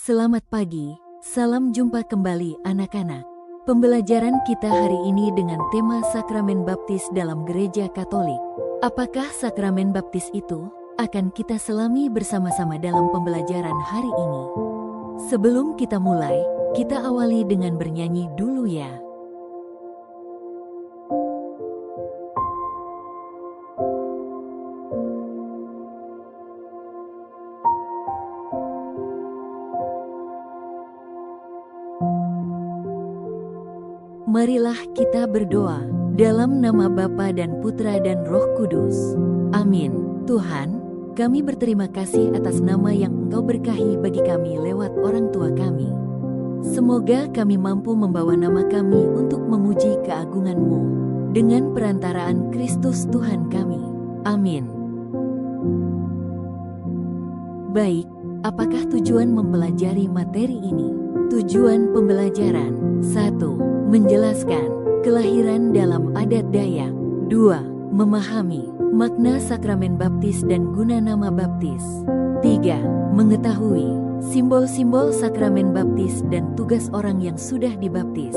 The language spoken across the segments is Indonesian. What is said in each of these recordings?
Selamat pagi, salam jumpa kembali anak-anak. Pembelajaran kita hari ini dengan tema Sakramen Baptis dalam Gereja Katolik. Apakah sakramen baptis itu? Akan kita selami bersama-sama dalam pembelajaran hari ini. Sebelum kita mulai, kita awali dengan bernyanyi dulu ya. Marilah kita berdoa, dalam nama Bapa dan Putra dan Roh Kudus. Amin. Tuhan, kami berterima kasih atas nama yang Engkau berkahi bagi kami lewat orang tua kami. Semoga kami mampu membawa nama kami untuk memuji keagungan-Mu, dengan perantaraan Kristus Tuhan kami. Amin. Baik, apakah tujuan mempelajari materi ini? Tujuan pembelajaran 1. Menjelaskan kelahiran dalam adat Dayak. 2. Memahami makna sakramen baptis dan guna nama baptis. 3. Mengetahui simbol-simbol sakramen baptis dan tugas orang yang sudah dibaptis.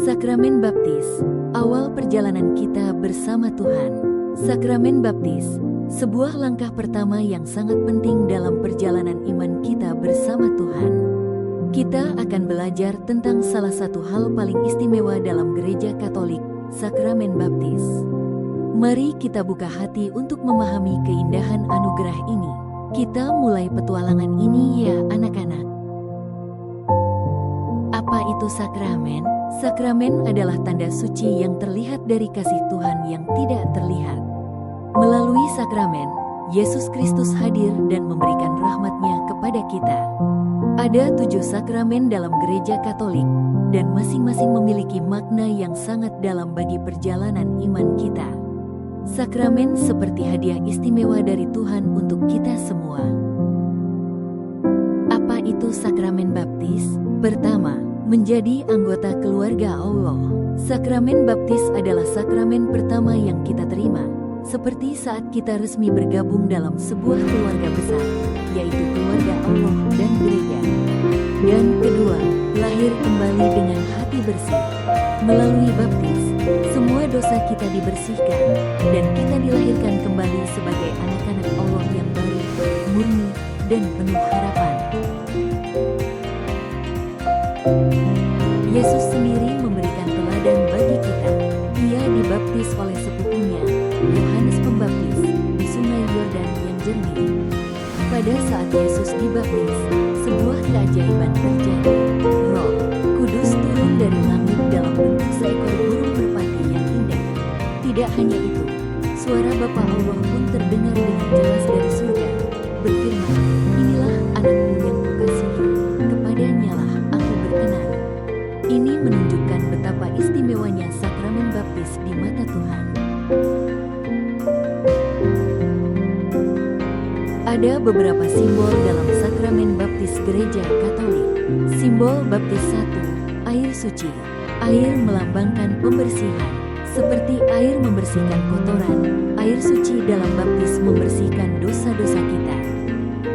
Sakramen baptis, awal perjalanan kita bersama Tuhan. Sakramen baptis, sebuah langkah pertama yang sangat penting dalam perjalanan iman kita bersama Tuhan. Kita akan belajar tentang salah satu hal paling istimewa dalam Gereja Katolik, sakramen baptis. Mari kita buka hati untuk memahami keindahan anugerah ini. Kita mulai petualangan ini ya anak-anak. Apa itu sakramen? Sakramen adalah tanda suci yang terlihat dari kasih Tuhan yang tidak terlihat. Melalui sakramen, Yesus Kristus hadir dan memberikan rahmat-Nya kepada kita. Ada 7 sakramen dalam Gereja Katolik, dan masing-masing memiliki makna yang sangat dalam bagi perjalanan iman kita. Sakramen seperti hadiah istimewa dari Tuhan untuk kita semua. Apa itu sakramen baptis? Pertama, menjadi anggota keluarga Allah. Sakramen baptis adalah sakramen pertama yang kita terima, seperti saat kita resmi bergabung dalam sebuah keluarga besar, yaitu keluarga Allah dan gereja. Dan kedua, lahir kembali dengan hati bersih. Melalui baptis, semua dosa kita dibersihkan, dan kita dilahirkan kembali sebagai anak-anak Allah yang baru, murni, dan penuh harapan. Yesus sendiri memberikan teladan bagi kita. Ia dibaptis oleh sepupunya, Yohanes Pembaptis, di sungai Yordan yang jernih. Pada saat Yesus dibaptis, sebuah keajaiban terjadi. Roh Kudus turun dari langit dalam bentuk seekor burung merpati yang indah. Tidak hanya itu, suara Bapa Allah pun terdengar dengan jelas dari surga, berfirman, "Inilah anakku yang kukasihi, kepadanya-lah aku berkenan." Ini menunjukkan betapa istimewanya sakramen baptis di mata Tuhan. Ada beberapa simbol dalam sakramen baptis Gereja Katolik. Simbol baptis 1, air suci. Air melambangkan pembersihan. Seperti air membersihkan kotoran, air suci dalam baptis membersihkan dosa-dosa kita.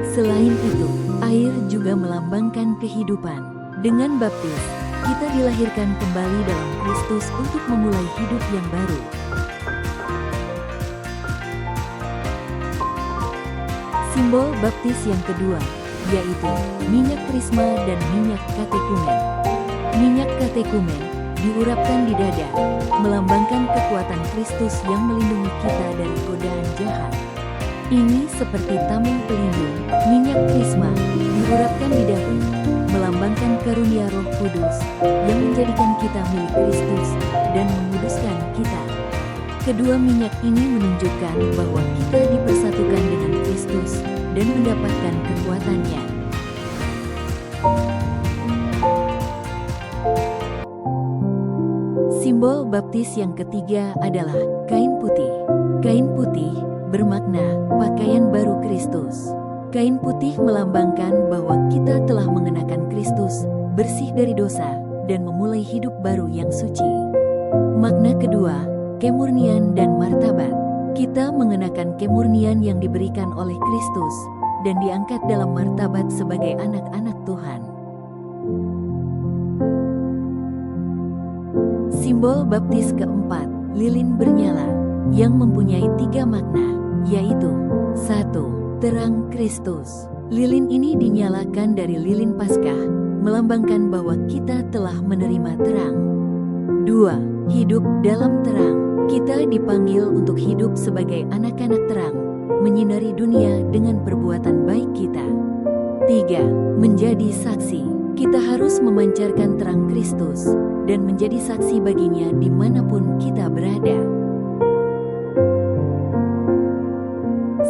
Selain itu, air juga melambangkan kehidupan. Dengan baptis, kita dilahirkan kembali dalam Kristus untuk memulai hidup yang baru. Simbol baptis yang kedua, yaitu minyak krisma dan minyak katekumen. Minyak katekumen diurapkan di dada, melambangkan kekuatan Kristus yang melindungi kita dari godaan jahat. Ini seperti tameng pelindung. Minyak krisma diurapkan di dahi, melambangkan karunia Roh Kudus yang menjadikan kita milik Kristus dan menguduskan kita. Kedua minyak ini menunjukkan bahwa kita dipersatukan dengan Kristus dan mendapatkan kekuatannya. Simbol baptis yang ketiga adalah kain putih. Kain putih bermakna pakaian baru Kristus. Kain putih melambangkan bahwa kita telah mengenakan Kristus, bersih dari dosa, dan memulai hidup baru yang suci. Makna kedua, kemurnian dan martabat. Kita mengenakan kemurnian yang diberikan oleh Kristus, dan diangkat dalam martabat sebagai anak-anak Tuhan. Simbol baptis keempat, lilin bernyala, yang mempunyai 3 makna, yaitu 1. Terang Kristus. Lilin ini dinyalakan dari lilin Paskah, melambangkan bahwa kita telah menerima terang. 2. Hidup dalam terang. Kita dipanggil untuk hidup sebagai anak-anak terang, menyinari dunia dengan perbuatan baik kita. 3. Menjadi saksi. Kita harus memancarkan terang Kristus dan menjadi saksi baginya dimanapun kita berada.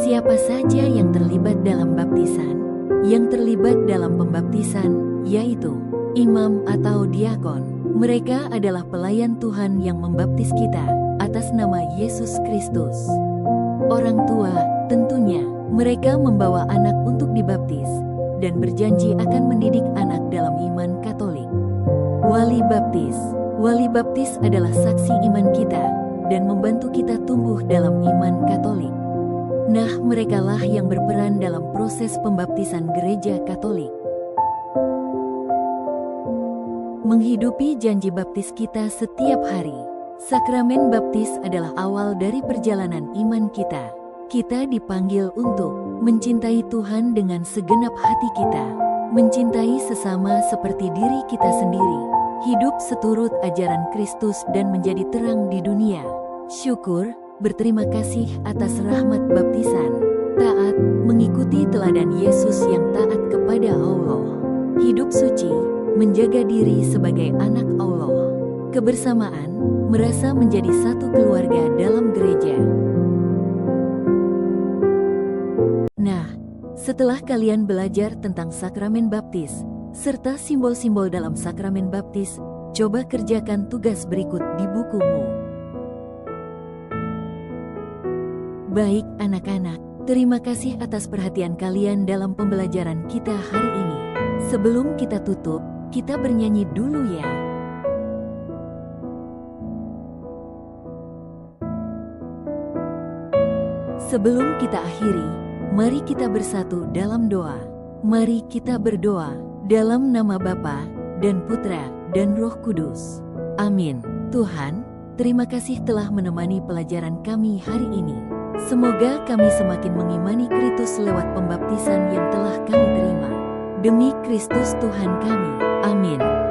Siapa saja yang terlibat dalam baptisan? Yang terlibat dalam pembaptisan, yaitu imam atau diakon. Mereka adalah pelayan Tuhan yang membaptis kita atas nama Yesus Kristus. Orang tua, tentunya, mereka membawa anak untuk dibaptis dan berjanji akan mendidik anak dalam iman Katolik. Wali baptis. Wali baptis adalah saksi iman kita dan membantu kita tumbuh dalam iman Katolik. Nah, merekalah yang berperan dalam proses pembaptisan Gereja Katolik. Menghidupi janji baptis kita setiap hari. Sakramen baptis adalah awal dari perjalanan iman kita. Kita dipanggil untuk mencintai Tuhan dengan segenap hati kita, mencintai sesama seperti diri kita sendiri, hidup seturut ajaran Kristus dan menjadi terang di dunia. Syukur, berterima kasih atas rahmat baptisan, taat, mengikuti teladan Yesus yang taat kepada Allah, hidup suci, menjaga diri sebagai anak Allah, kebersamaan, merasa menjadi satu keluarga dalam gereja. Nah, setelah kalian belajar tentang sakramen baptis, serta simbol-simbol dalam sakramen baptis, coba kerjakan tugas berikut di bukumu. Baik anak-anak, terima kasih atas perhatian kalian dalam pembelajaran kita hari ini. Sebelum kita tutup, kita bernyanyi dulu ya. Sebelum kita akhiri, mari kita bersatu dalam doa. Mari kita berdoa dalam nama Bapa dan Putra dan Roh Kudus. Amin. Tuhan, terima kasih telah menemani pelajaran kami hari ini. Semoga kami semakin mengimani Kristus lewat pembaptisan yang telah kami terima. Demi Kristus Tuhan kami. Amin.